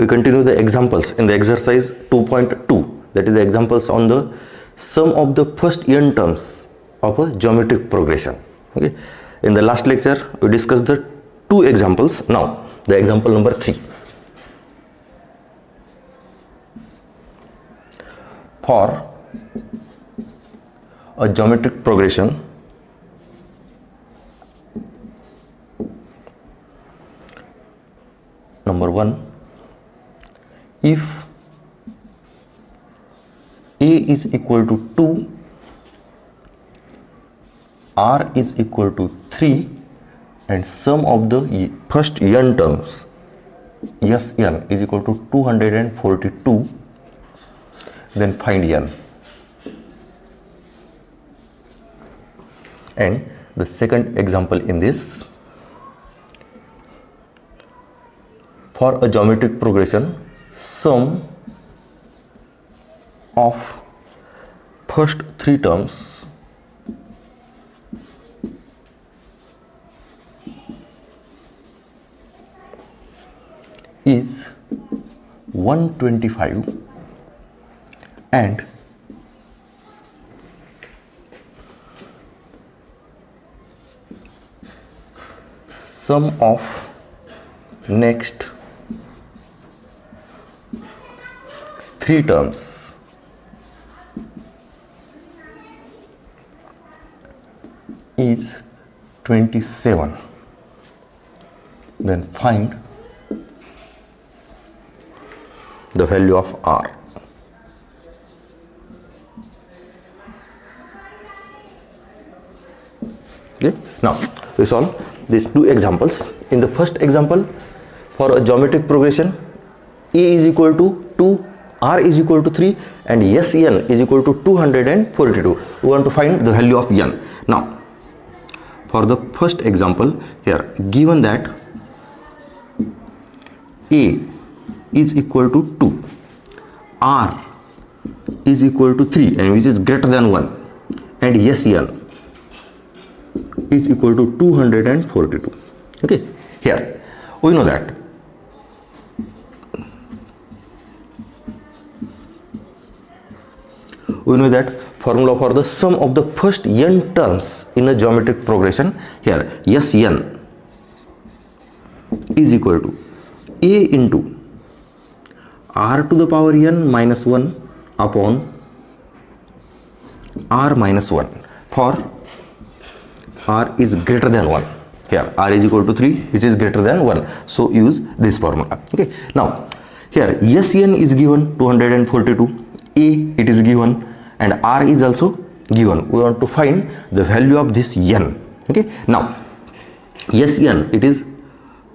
we continue the examples in the exercise 2.2, that is the examples on the sum of the first n terms of a geometric progression. Okay, in the last lecture we discussed the two examples. Now the example number 3. For a geometric progression number 1, if a is equal to 2, r is equal to 3, and sum of the first n terms Sn is equal to 242, then find n. And the second example in this, for a geometric progression, sum of first 3 terms is 125, and sum of next 3 terms is 27. Then find the value of r. Okay, now we solve these two examples. In the first example, for a geometric progression, a is equal to 2, r is equal to 3, and Sn is equal to 242. We want to find the value of n. Now for the first example, here given that a is equal to 2, r is equal to 3, and which is greater than 1, and Sn is equal to 242. Okay, here we know that formula for the sum of the first n terms in a geometric progression, here Sn is equal to a into r to the power n minus 1 upon r minus 1 for r is greater than 1. Here r is equal to 3, which is greater than 1, so use this formula. Okay, now here Sn is given 242, a it is given, and r is also given. We want to find the value of this n. Okay, now Sn, it is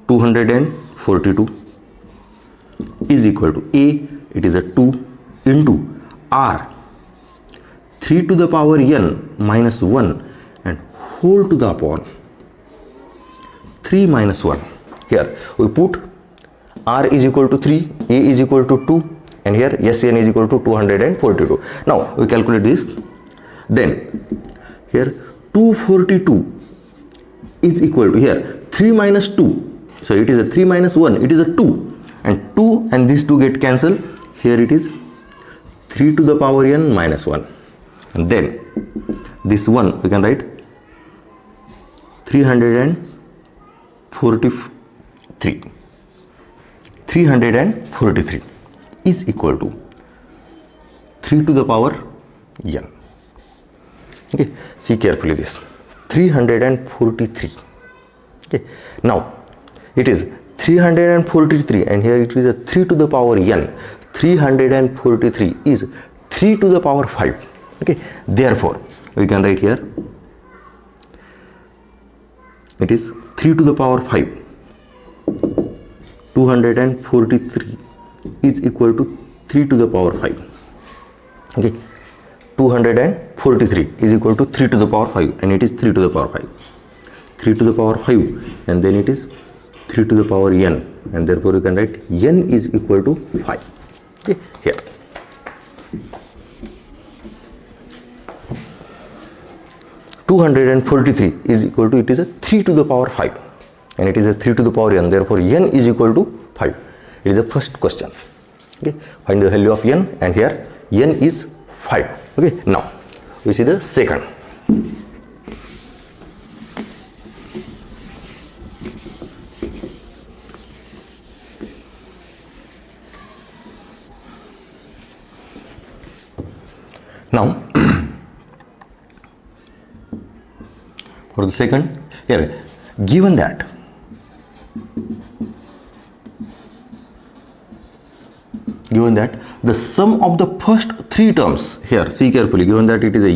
242, is equal to a, it is a 2, into r 3 to the power n minus 1 and whole to the upon 3 minus 1. Here we put r is equal to 3, a is equal to 2, and here Sn is equal to 242. Now we calculate this. Then here 242 is equal to, here 3 minus 2, so it is a 3 minus 1, it is a 2, and 2 and these 2 get cancelled. Here it is 3 to the power n minus 1, and then this 1 we can write 343 is equal to 3 to the power n. Okay, see carefully this 343. Okay, now it is 343, and here it is a 3 to the power n. 343 is 3 to the power 5. Okay, therefore we can write here it is 3 to the power 5. 243 is equal to 3 to the power 5. Okay, 243 is equal to 3 to the power 5, and it is 3 to the power 5. 3 to the power 5, and then it is 3 to the power n, and therefore you can write n is equal to 5. Okay, here 243 is equal to, it is a 3 to the power 5, and it is a 3 to the power n, therefore n is equal to 5. It is the first question. Okay, find the value of n, and here n is 5. Okay, now we see the second. Now for the second, here given that the sum of the first three terms, here see carefully, given that it is a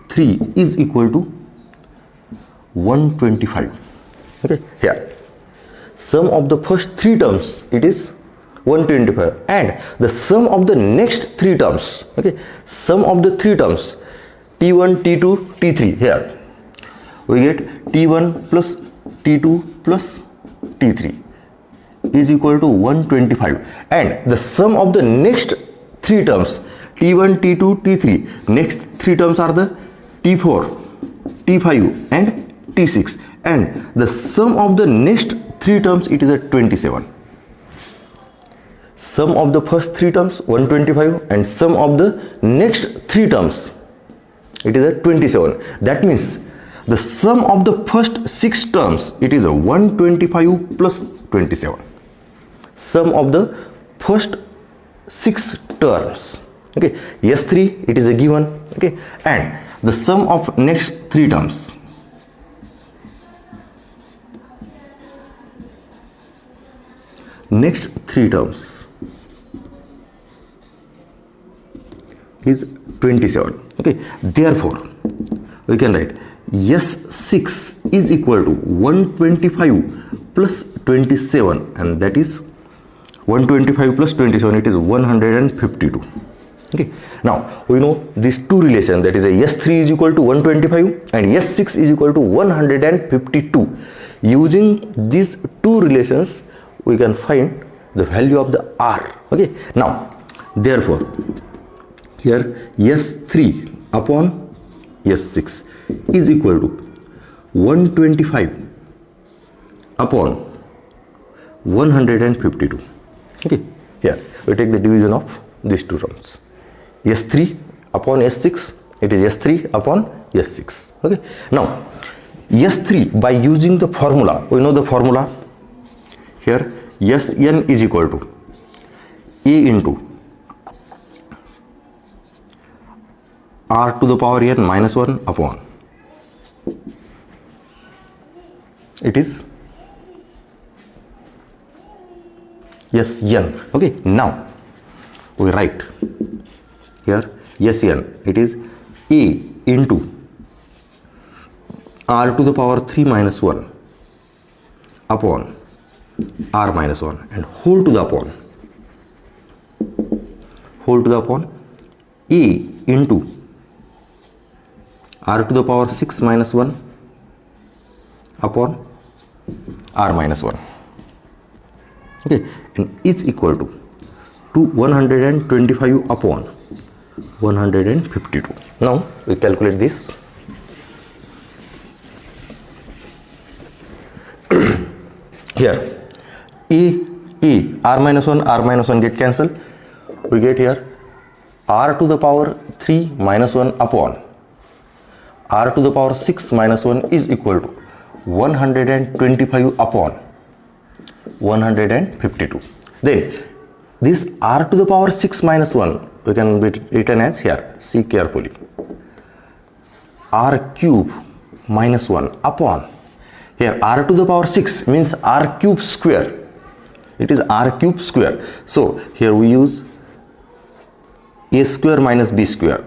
S3 is equal to 125. Okay, here sum of the first three terms, it is 125, and the sum of the next three terms, okay, sum of the three terms T1, T2, T3, here we get T1 plus T2 plus T3 is equal to 125, and the sum of the next three terms T1, T2, T3, next three terms are the T4, T5 and T6, and the sum of the next three terms, it is a 27. Sum of the first three terms 125, and sum of the next three terms, it is a 27. That means the sum of the first six terms, it is a 125 plus 27. Sum of the first six terms, okay, S3 it is a given, okay, and the sum of next three terms, is 27. Okay, therefore we can write S6 is equal to 125 plus 27, and that is 125 plus 27, it is 152. Okay, now we know these two relations, that is a S3 is equal to 125 and S6 is equal to 152. Using these two relations, we can find the value of the R. Okay, now therefore here S3 upon S6 is equal to 125 upon 152. Okay, here we take the division of these two terms. S3 upon S6, it is S3 upon S6. Okay, now S3, by using the formula, we know the formula here, Sn is equal to A into R to the power n minus 1 upon, it is Sn. Okay, now we write here Sn, it is A into R to the power 3 minus 1 upon R minus 1, and whole to the upon A into R to the power 6 minus 1 upon R minus 1. Okay, and is equal to 125 upon 152. Now we calculate this. Here R minus 1 get cancelled. We get here R to the power 3 minus 1 upon R to the power 6 minus 1 is equal to 125 upon 152. Then this R to the power 6 minus 1, we can be written as, here see carefully, R cube minus 1 upon, here R to the power 6 means R cube square, it is R cube square. So here we use A square minus B square.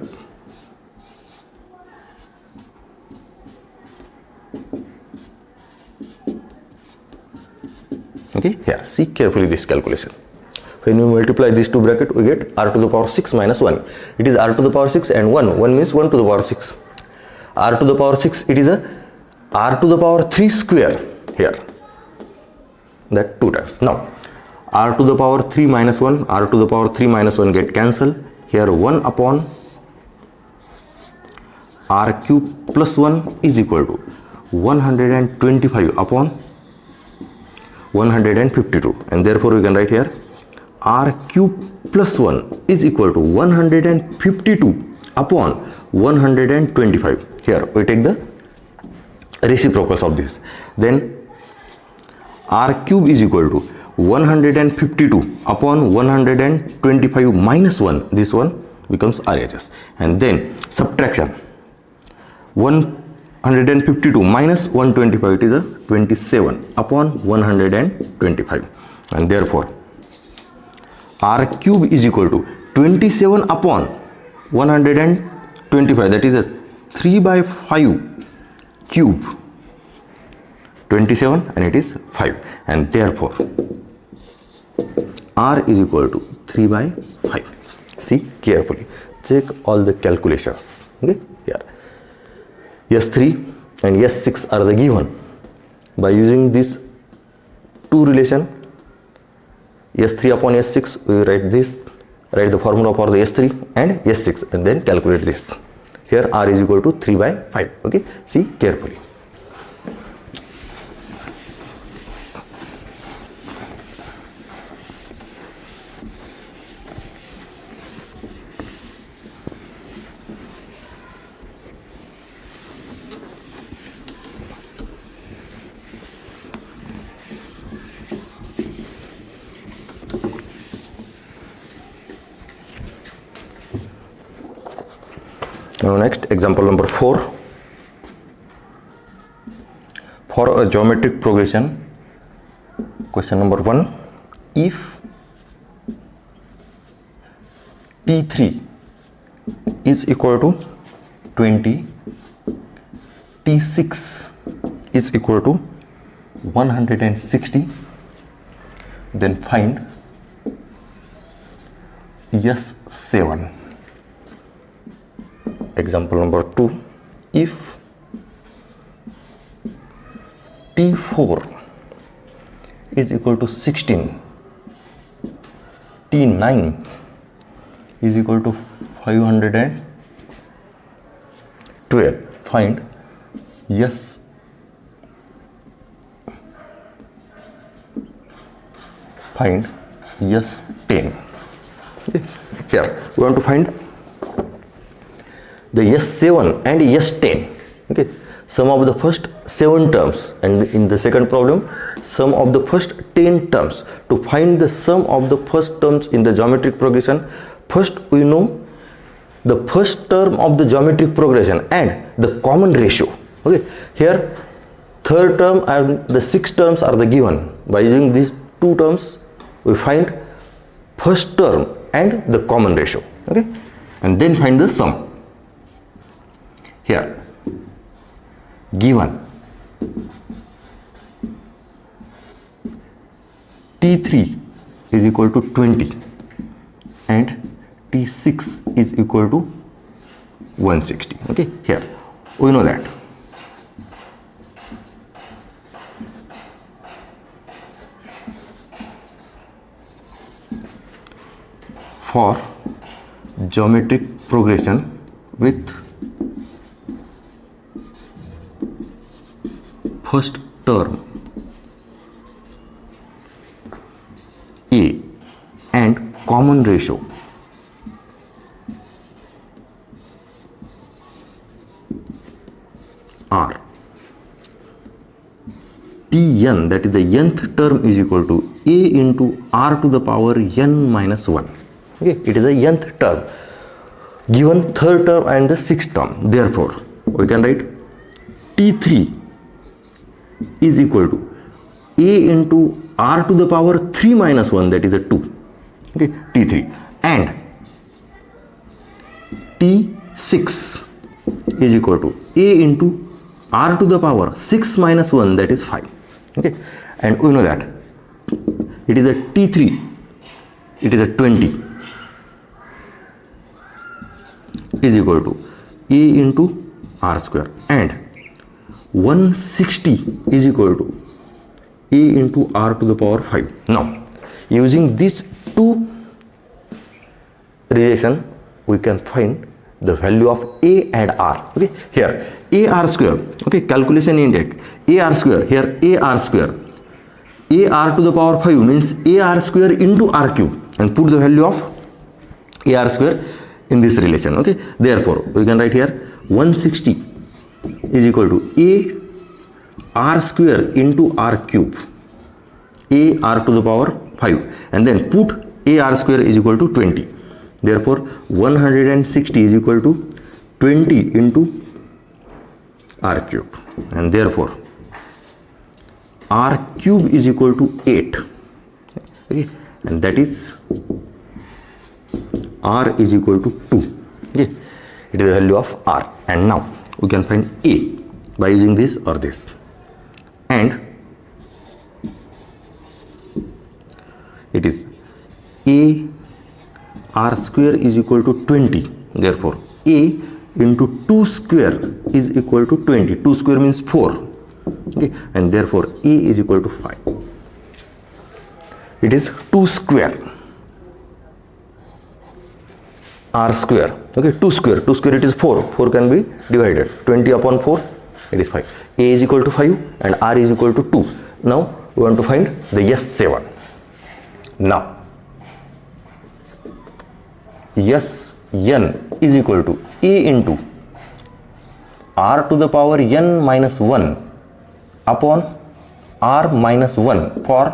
Okay, here see carefully this calculation. When we multiply these two brackets, we get R to the power 6 minus 1. It is R to the power 6 and 1 means 1 to the power 6. R to the power 6, it is a R to the power 3 square here, that 2 times. Now R to the power 3 minus 1, R to the power 3 minus 1 get cancelled. Here 1 upon R cube plus 1 is equal to 125 upon 152, and therefore we can write here r cube plus 1 is equal to 152 upon 125. Here we take the reciprocals of this, then r cube is equal to 152 upon 125 minus 1, this one becomes RHS, and then subtraction 152 minus 125, it is a 27 upon 125, and therefore r cube is equal to 27 upon 125, that is a 3 by 5 cube 27, and it is 5, and therefore r is equal to 3 by 5. See carefully, check all the calculations. Okay, here S3 and S6 are the given. By using this two relation, S3 upon S6, we write the formula for the S3 and S6, and then calculate this. Here r is equal to 3 by 5. Okay, see carefully. Now next, example number 4. For a geometric progression, question number 1, if T3 is equal to 20, T6 is equal to 160, then find S7. Example number 2, if T4 is equal to 16, T9 is equal to 512, find S10. Okay. Here we want to find the S7 and S10. Okay, sum of the first 7 terms, and in the second problem sum of the first 10 terms. To find the sum of the first terms in the geometric progression, first we know the first term of the geometric progression and the common ratio. Okay, here third term and the 6 terms are the given. By using these 2 terms we find first term and the common ratio. Okay, and then find the sum. Here given T3 is equal to 20 and T6 is equal to 160. Okay, here we know that for geometric progression with first term A and common ratio R, Tn, that is the nth term, is equal to A into R to the power n minus 1. Okay, it is the nth term, given third term and the 6th term. Therefore we can write T3 is equal to A into R to the power 3 minus 1, that is a 2. Okay, T3, and T6 is equal to A into R to the power 6 minus 1, that is 5. Okay, and we know that it is a T3, it is a 20 is equal to A into R square, and 160 is equal to A into R to the power 5. Now using these two relation we can find the value of A and R. Okay, here AR square, okay, calculation index AR square, here AR square a r to the power 5 means a r square into r cube, and put the value of a r square in this relation. Okay, therefore we can write here 160 is equal to a r square into r cube, a r to the power 5, and then put a r square is equal to 20. Therefore 160 is equal to 20 into r cube, and therefore r cube is equal to 8. Okay, and that is r is equal to 2. Okay, it is the value of r, and now we can find a by using this or this, and it is a r square is equal to 20. Therefore a into 2 square is equal to 20. 2 square means 4. Okay, and therefore a is equal to 5. It is 2 square r square. Okay, 2 square it is 4. 4 can be divided. 20 upon 4, it is 5. A is equal to 5 and r is equal to 2. Now we want to find the S7. Now Sn is equal to a into r to the power n minus 1 upon r minus 1 for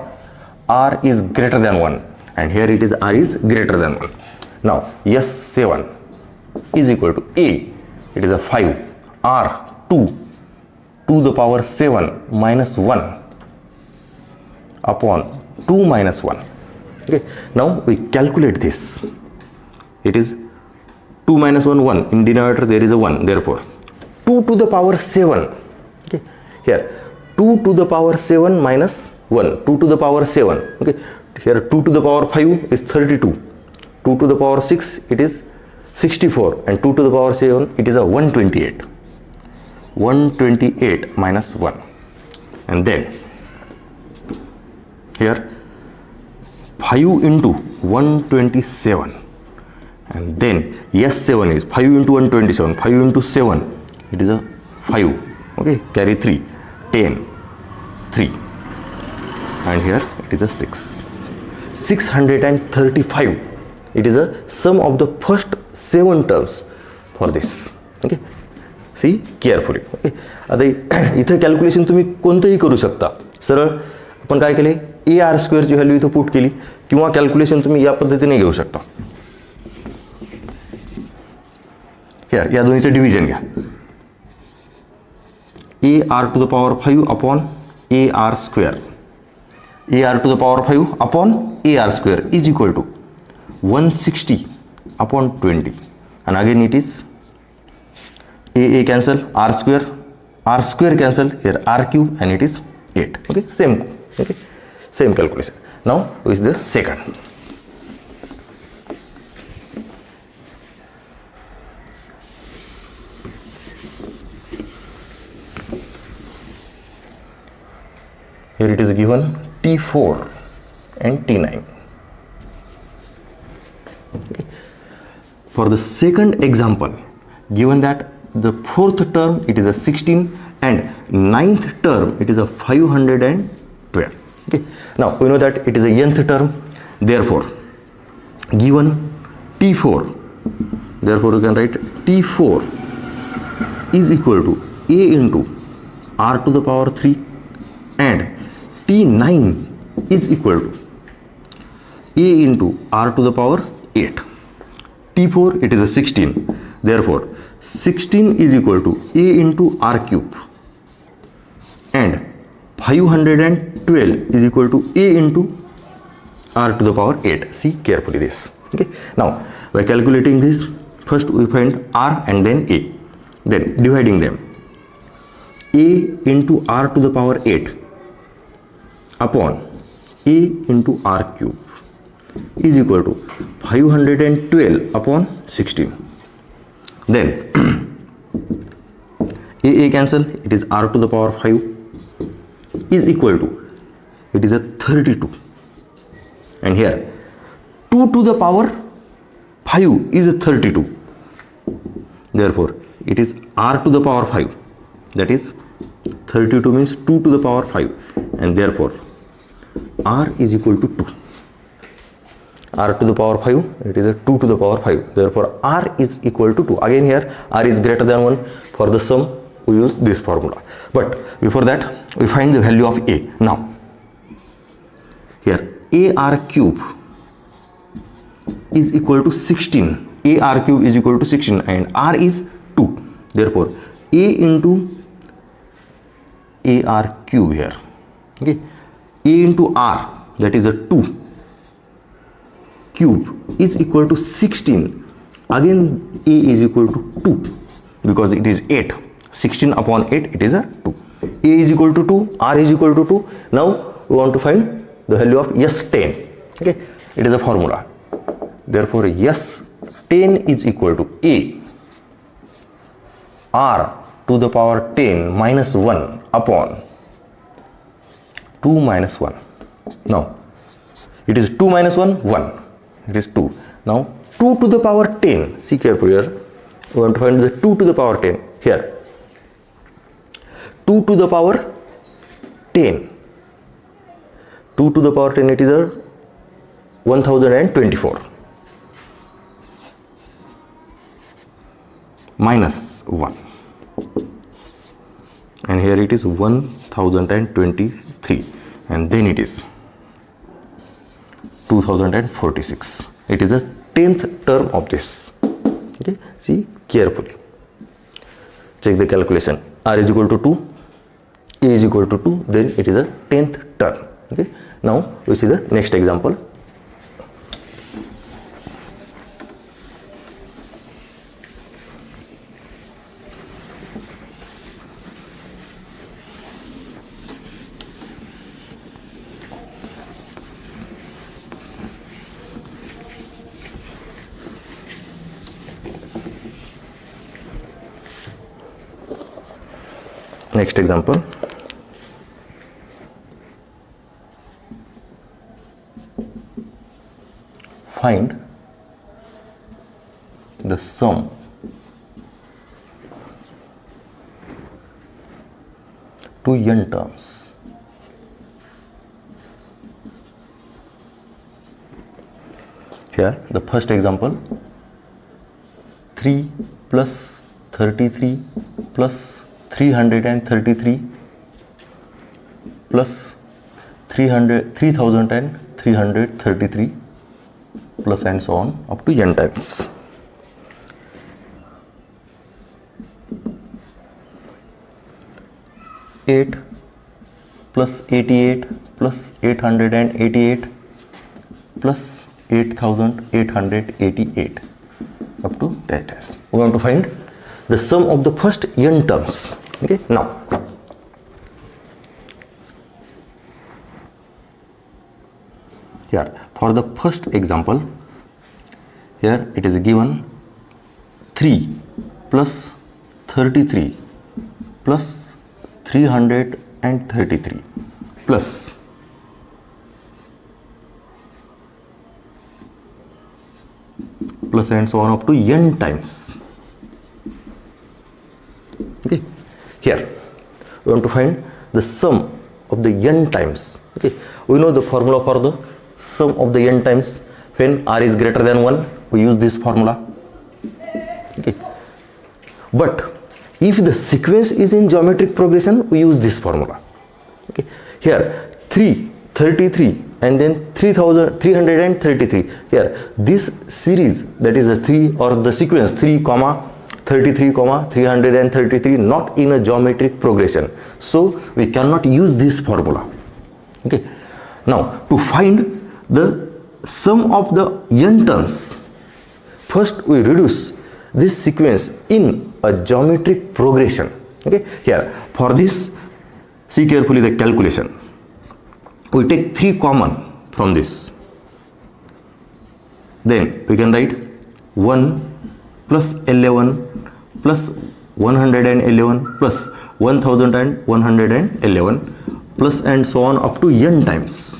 r is greater than 1, and here it is r is greater than 1. Now S7 is equal to a, it is a 5, r 2 to the power 7 minus 1 upon 2 minus 1. Okay, now we calculate this. It is 2 minus 1, 1. In denominator there is a 1. Therefore 2 to the power 7. Okay, here 2 to the power 7 minus 1. 2 to the power 7. Okay, here 2 to the power 5 is 32. 2 to the power 6 it is 64, and 2 to the power 7 it is a 128. 128 minus 1, and then here 5 into 127, and then S7 is 5 into 127, 5 into 7 it is a 5. Okay, carry 3, 10, 3, and here it is a 6. 635. It is a sum of the first 7 terms for this. Okay, see carefully. Okay, आता इथं calculation तुम्ही कोणतंही करू शकता. सरळ आपण काय केले, ए आर स्क्वेअरची व्हॅल्यू इथं पुट केली, किंवा कॅल्क्युलेशन तुम्ही या पद्धतीने घेऊ शकता. या दोन्हीचं डिव्हिजन घ्या. A R to the power 5 upon A R square, A R to the power 5 upon A R square is equal to 160 upon 20, and again it is a cancel, r square cancel, here r cube, and it is 8. Okay, same calculation. Now is the second. Here it is given T4 and T9. Okay. For the second example, given that the fourth term it is a 16 and ninth term it is a 512. Okay. Now we know that it is a nth term, therefore given T4, therefore you can write T4 is equal to a into r to the power 3, and T9 is equal to a into r to the power 8. T4 it is a 16, therefore 16 is equal to a into r cube, and 512 is equal to a into r to the power 8. See carefully this. Okay, now by calculating this, first we find r and then a, then dividing them, a into r to the power 8 upon a into r cube is equal to 512 upon 16. Then a cancel, it is r to the power 5 is equal to, it is a 32, and here 2 to the power 5 is a 32, therefore it is r to the power 5, that is 32 means 2 to the power 5, and therefore r is equal to 2. R to the power 5, it is a 2 to the power 5. Therefore r is equal to 2. Again here r is greater than 1. For the sum we use this formula. But before that we find the value of a. Now here ar cube is equal to 16. Ar cube is equal to 16 and r is 2. Therefore a into ar cube here, okay, a into r, that is a 2 cube is equal to 16. Again a is equal to 2 because it is 8. 16 upon 8, it is a 2. A is equal to 2, r is equal to 2. Now we want to find the value of S10. Okay, it is a formula. Therefore S10 is equal to a r to the power 10 minus 1 upon 2 minus 1. Now it is 2 minus 1, 1. It is 2. Now 2 to the power 10. See carefully here. We want to find the 2 to the power 10. Here 2 to the power 10. 2 to the power 10, it is a 1024 minus 1, and here it is 1023, and then it is 2046. It is a 10th term of this. Okay, see carefully, check the calculation. R is equal to 2, a is equal to 2, then it is a 10th term. Okay, now we see the next example. Next example. Find the sum to n terms. Here the first example, 3 plus 33 plus 333 plus 3333 plus and so on up to n times. Eight plus 88 plus 888 plus 8888 up to that. We want to find the sum of the first n terms. Okay, now here for the first example, here it is given 3 plus 33 plus 333 plus and so on up to n times. Okay, here we want to find the sum of the n times. Okay, we know the formula for the sum of the n times. When r is greater than 1, we use this formula. Okay, but if the sequence is in geometric progression, we use this formula. Okay, here 333 and then 333. Here this series, that is a 3 or the sequence 3 comma 33 comma 333, not in a geometric progression, so we cannot use this formula. Okay, now to find the sum of the n terms, first we reduce this sequence in a geometric progression. Okay, here for this, see carefully the calculation. We take 3 common from this, then we can write 1 plus 11 plus 111 plus 1111 plus and so on up to n times.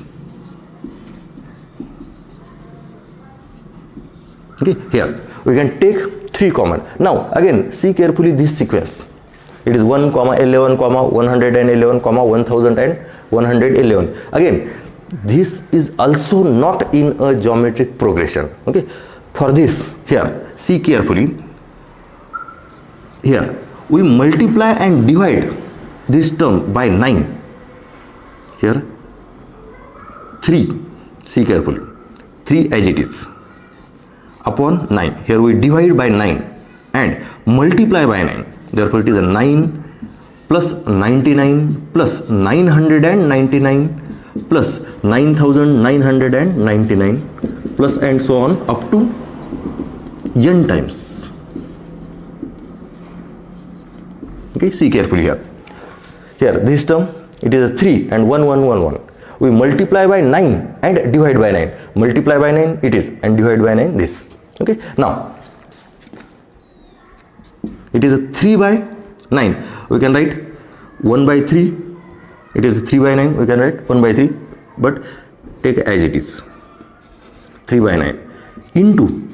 Okay, here we can take 3 common. Now again see carefully this sequence. It is 1 comma 11 comma 111 comma 1111. Again this is also not in a geometric progression. Okay, for this, here see carefully, here we multiply and divide this term by 9, here 3, see carefully, 3 as it is, upon 9, here we divide by 9 and multiply by 9, therefore it is a 9 plus 99 plus 999 plus 9999 plus and so on up to n times. Okay, see carefully here. Here this term, it is a 3 and 1 1 1 1. We multiply by 9 and divide by 9. Multiply by 9 it is and divide by 9 this. Okay, now it is a 3 by 9. We can write 1 by 3. It is 3 by 9. We can write 1 by 3, but take as it is, 3 by 9 into,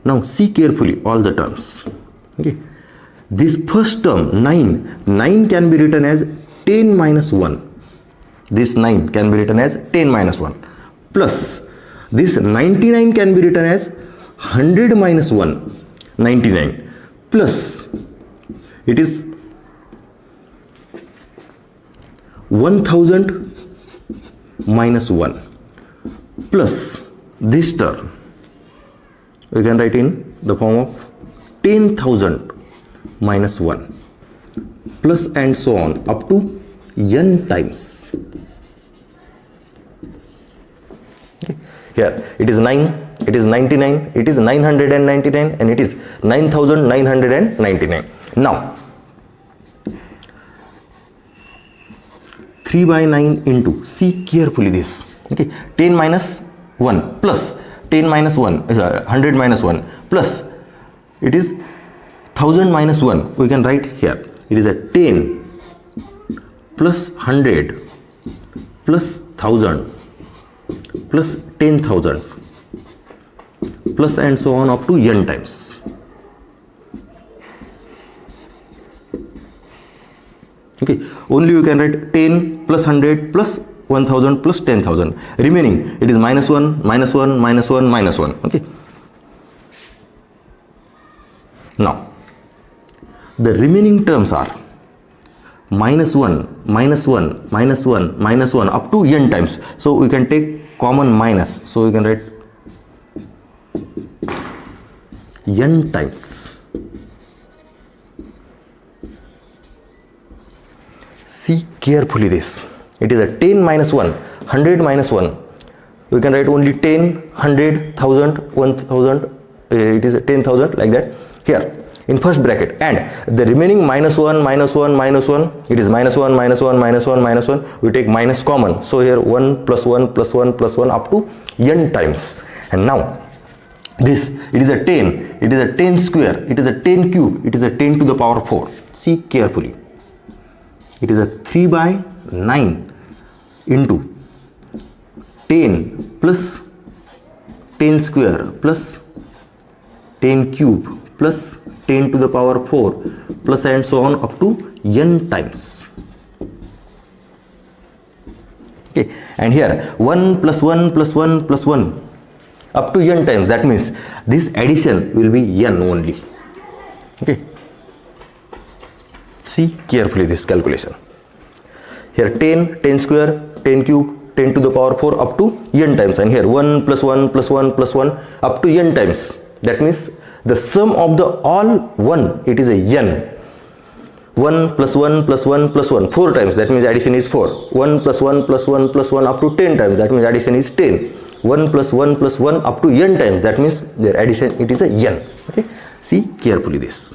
now see carefully all the terms. Okay, this first term 9 can be written as 10 minus 1. This 9 can be written as 10 minus 1 plus this 99 can be written as 100 minus 1, 99 plus it is 1000 minus 1 plus this term we can write in the form of 10,000 minus 1 plus and so on up to n times. Okay. Here it is 9, it is 99, it is 999 and it is 9999. Now 3 by 9 into, see carefully this, okay, 10 minus 1 plus 10 minus 1 is 100 minus 1 plus it is 1000 minus 1. We can write here it is a 10 plus 100 plus 1000 plus 10,000 plus and so on up to n times. Okay, only you can write 10 plus 100 plus 1000 plus 10,000. Remaining it is minus 1, minus 1, minus 1, minus 1. Okay. Now, the remaining terms are minus 1, minus 1, minus 1, minus 1 up to n times. So, we can take common minus. So, we can write n times. See carefully this. It is a 10 minus 1, 100 minus 1. We can write only 10, 100, 1000, 1000. It is a 10,000 like that. Here in first bracket, and the remaining minus 1, minus 1, minus 1. It is minus 1, minus 1, minus 1, minus 1. We take minus common. So here 1 plus 1 plus 1 plus 1 up to n times. And now this, it is a 10. It is a 10 square. It is a 10 cube. It is a 10 to the power 4. See carefully. It is a 3 by 9 into 10 plus 10 square plus 10 cube plus 10 to the power 4 plus and so on up to n times. Okay, and here 1 plus 1 plus 1 plus 1 up to n times. That means this addition will be n only. Okay. See carefully this calculation. Here 10, 10 square, 10 cube, 10 to the power 4 up to n times, and here 1 plus 1 plus 1 plus 1 up to n times. That means the sum of the all 1, it is a n. 1 plus 1 plus 1 plus 1 4 times, that means addition is 4. 1 plus 1 plus 1 plus 1 up to 10 times, that means addition is 10. 1 plus 1 plus 1 up to n times, that means their addition, it is a n. Okay, see carefully this.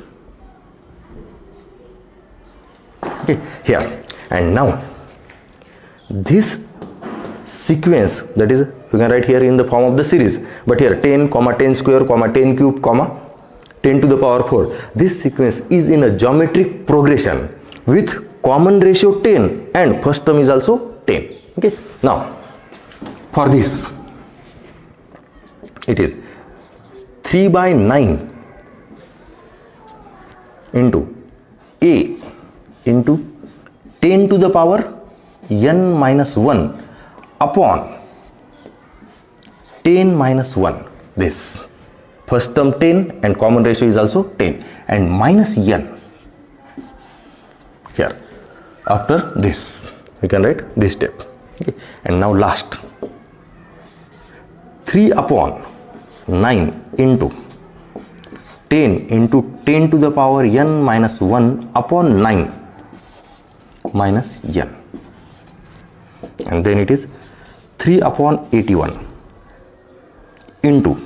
Okay, here and now this sequence, that is you can write here in the form of the series, but here 10 comma 10 square comma 10 cube comma 10 to the power 4, this sequence is in a geometric progression with common ratio 10 and first term is also 10. Okay, now for this it is 3 by 9 into a into 10 to the power n minus 1 upon 10 minus 1, this first term 10 and common ratio is also 10, and minus n here. After this we can write this step. Okay. And now last, 3 upon 9 into 10 into 10 to the power n minus 1 upon 9 minus n, and then it is 3 upon 81 into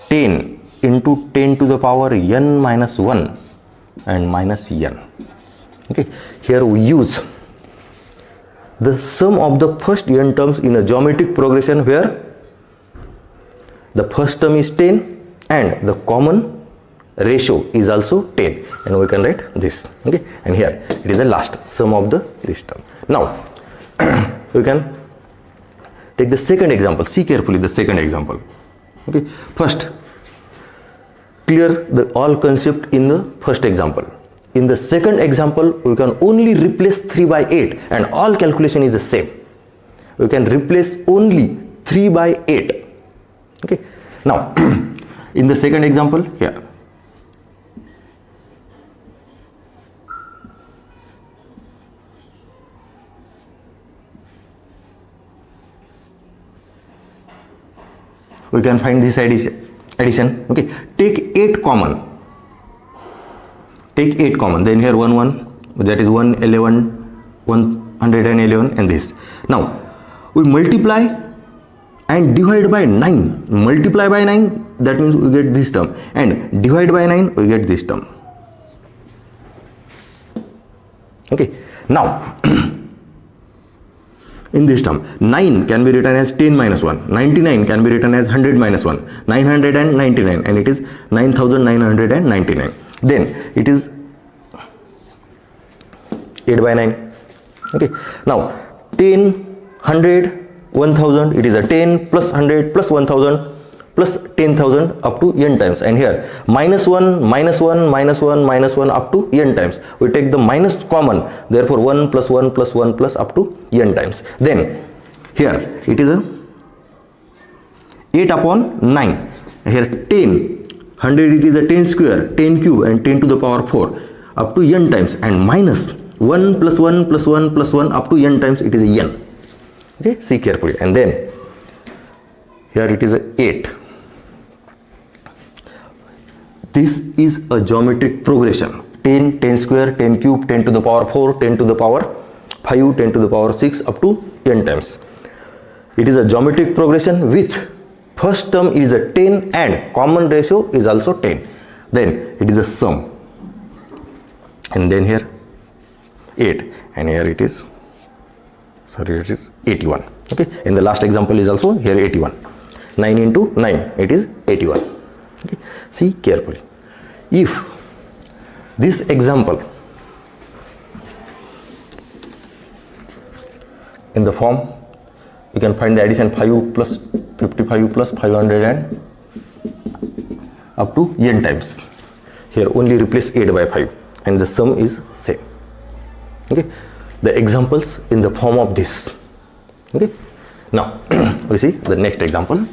10 into 10 to the power n minus 1 and minus n. Okay, here we use the sum of the first n terms in a geometric progression where the first term is 10 and the common ratio is also 10, and we can write this. Okay, and here it is the last sum of this term. Now we can take the second example. See carefully the second example. Okay, first clear the all concept in the first example. In the second example we can only replace 3 by 8 and all calculation is the same. We can replace only 3 by 8. Okay, now in the second example here, we can find this addition. Okay, take 8 common. Take 8 common, then here 1 1, that is 111, 111, and this. Now we multiply and divide by 9. Multiply by 9, that means we get this term, and divide by 9 we get this term. Okay, now in this term 9 can be written as 10 minus 1, 99 can be written as 100 minus 1, 999, and it is 9999. Then it is 8 by 9. Okay, now 10, 100, 1000, it is a 10 plus 100 plus 1000 plus 10,000 up to n times, and here minus 1 minus 1 minus 1 minus 1 up to n times. We take the minus common, therefore 1 plus 1 plus 1 plus up to n times. Then here it is a 8 upon 9, here 10, 100 it is a 10 square, 10 cube, and 10 to the power 4 up to n times, and minus 1 plus 1 plus 1 plus 1 up to n times, it is a n. Okay, see carefully, and then here it is a 8. This is a geometric progression. 10, 10 square, 10 cube, 10 to the power 4, 10 to the power 5, 10 to the power 6 up to n times. It is a geometric progression with first term is a 10 and common ratio is also 10. Then it is a sum, and then here 8, and here it is 81. Okay, in the last example is also here 81. 9 into 9, it is 81. Okay, see carefully. If this example in the form, you can find the addition 5 plus 55 plus 500 and up to n times. Here only replace 8 by 5 and the sum is same. Okay, the examples in the form of this. Okay, now we see the next example.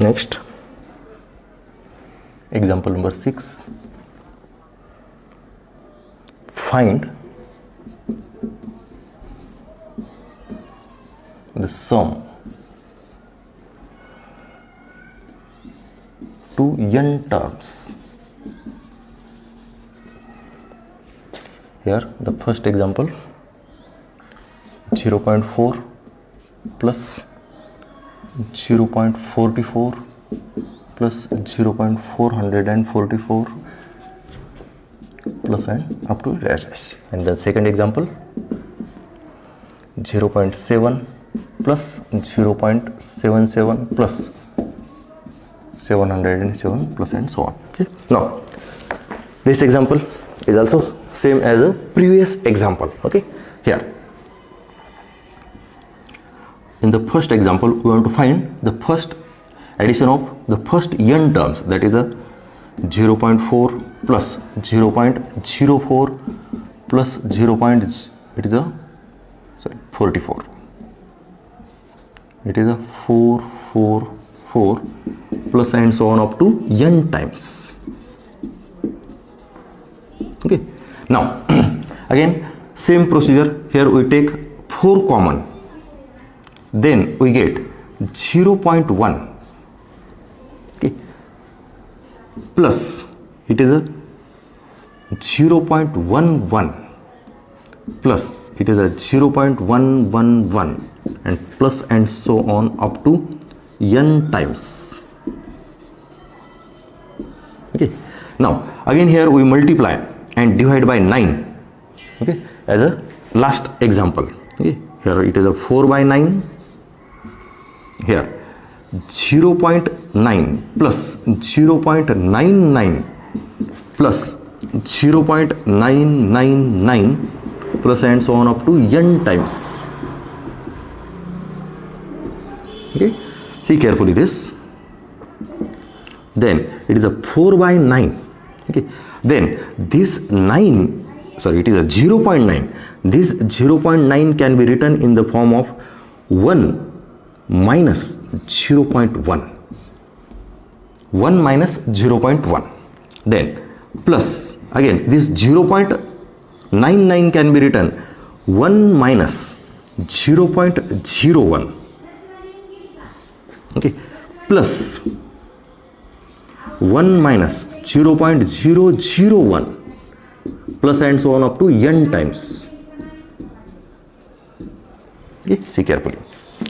Next, example number 6. Find the sum to n terms. Here the first example, 0.4 plus 0.44 plus 0.444 plus and up to dash. And then second example, 0.7 plus 0.77 plus 707 plus and so on. Okay, now This example is also same as a previous example. Okay, here in the first example we want to find the first addition of the first n terms, that is a 0.4 plus 0.04 plus 44. It is a 444 plus and so on up to n times. Okay, now again same procedure. Here we take 4 common, then we get 0.1, okay, plus it is a 0.11 plus it is a 0.111 and plus and so on up to n times. Okay, now again here we multiply and divide by 9, okay, as a last example. Okay, here it is a 4 by 9, here 0.9 plus 0.99 plus 0.999 plus and so on up to n times. Okay, see carefully this. Then it is a 4 by 9. Okay, then this 9, sorry, it is a 0.9. This 0.9 can be written in the form of 1 minus 0.1. 1 minus 0.1. Then plus again this 0.99 can be written 1 minus 0.01. Okay, plus 1 minus 0.001 plus and so on up to n times. Okay, see carefully.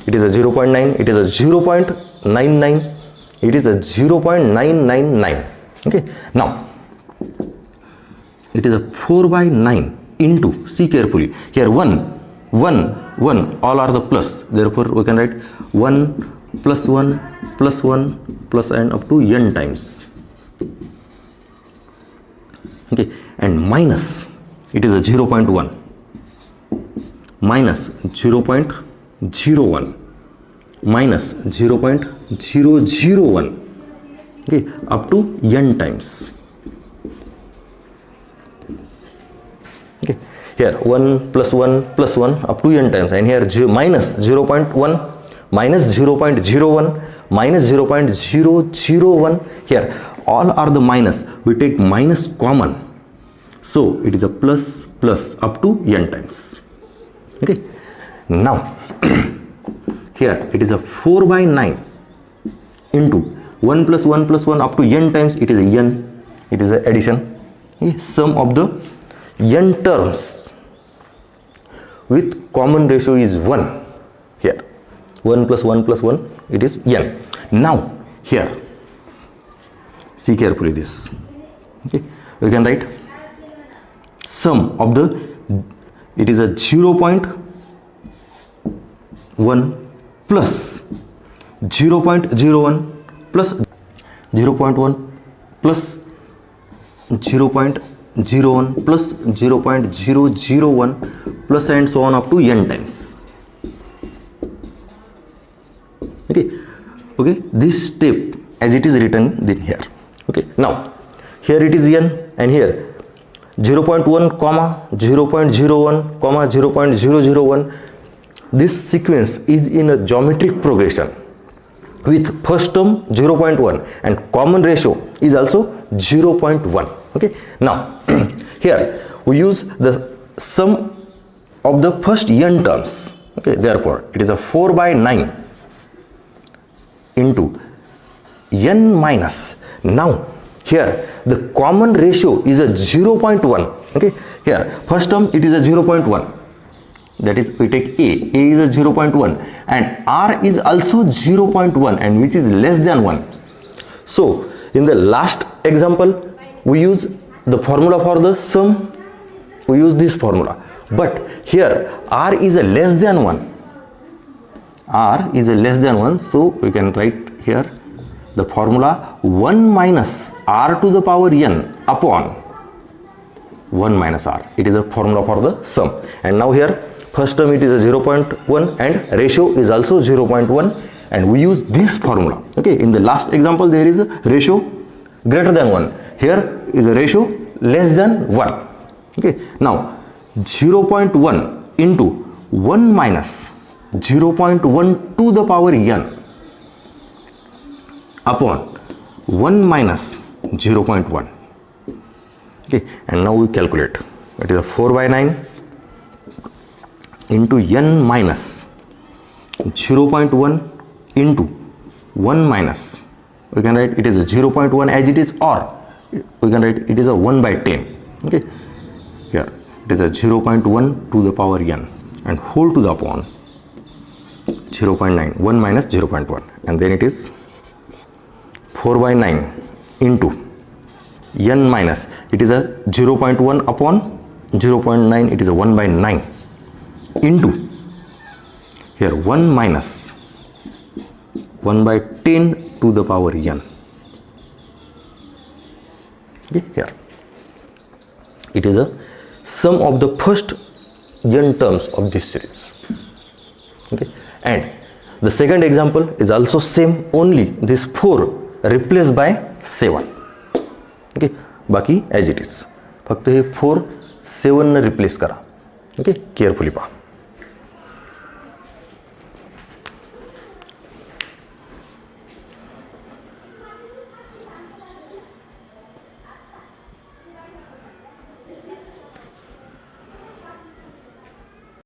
It is a 0.9, it is a 0.99, it is a 0.999. Okay, now it is a 4 by 9 into, see carefully, here 1, 1, 1, all are the plus, therefore we can write 1 plus 1 plus 1 plus and up to n times. Okay, and minus, it is a 0.1 minus 0.01 minus 0.001, okay, up to n times. Okay, here 1 plus 1 plus 1 up to n times, and here minus 0.1 minus 0.01 minus 0.001. Here all are the minus, we take minus common, so it is a plus plus up to n times. Okay, now here it is a 4 by 9 into 1 plus 1 plus 1 up to n times, it is a n, it is a addition. Okay, sum of the n terms with common ratio is 1. Here 1 plus 1 plus 1, it is n. Now here see carefully this. Okay, we can write sum of the, it is a 0.1 plus 0.01 plus 0.1 plus 0.01 plus 0.001 plus and so on up to n times. Okay, okay, this step as it is written in here. Okay, now here it is n, and here 0.1 comma 0.01 comma 0.001. This sequence is in a geometric progression with first term 0.1 and common ratio is also 0.1. Okay, now here we use the sum of the first n terms. Okay, therefore it is a 4 by 9 into n minus, now here the common ratio is a 0.1. Okay, here first term it is a 0.1, that is we take a is a 0.1 and r is also 0.1 and which is less than 1. So in the last example we use the formula for the sum, we use this formula, but here r is a less than 1, r is a less than 1, so we can write here the formula 1 minus r to the power n upon 1 minus r. It is a formula for the sum. And now here first term it is a 0.1 and ratio is also 0.1, and we use this formula. Okay, in the last example there is a ratio greater than 1, here is a ratio less than 1. Okay, now 0.1 into 1 minus 0.1 to the power n upon 1 minus 0.1. Okay, and now we calculate. It is a 4 by 9 into n minus 0.1 into 1 minus, we can write it is a 0.1 as it is, or we can write it is a 1 by 10. Okay, here it is a 0.1 to the power n and whole to the upon 0.9, 1 minus 0.1, and then it is 4 by 9 into n minus, it is a 0.1 upon 0.9, it is a 1 by 9 into here 1 minus 1 by 10 to the power n. Okay, here it is a sum of the first n terms of this series. Okay, and the second example is also same, only this 4 replaced by 7. Okay, बाकी as it is, फक्त हे 4 7 ने replace करा. Okay, carefully पहा.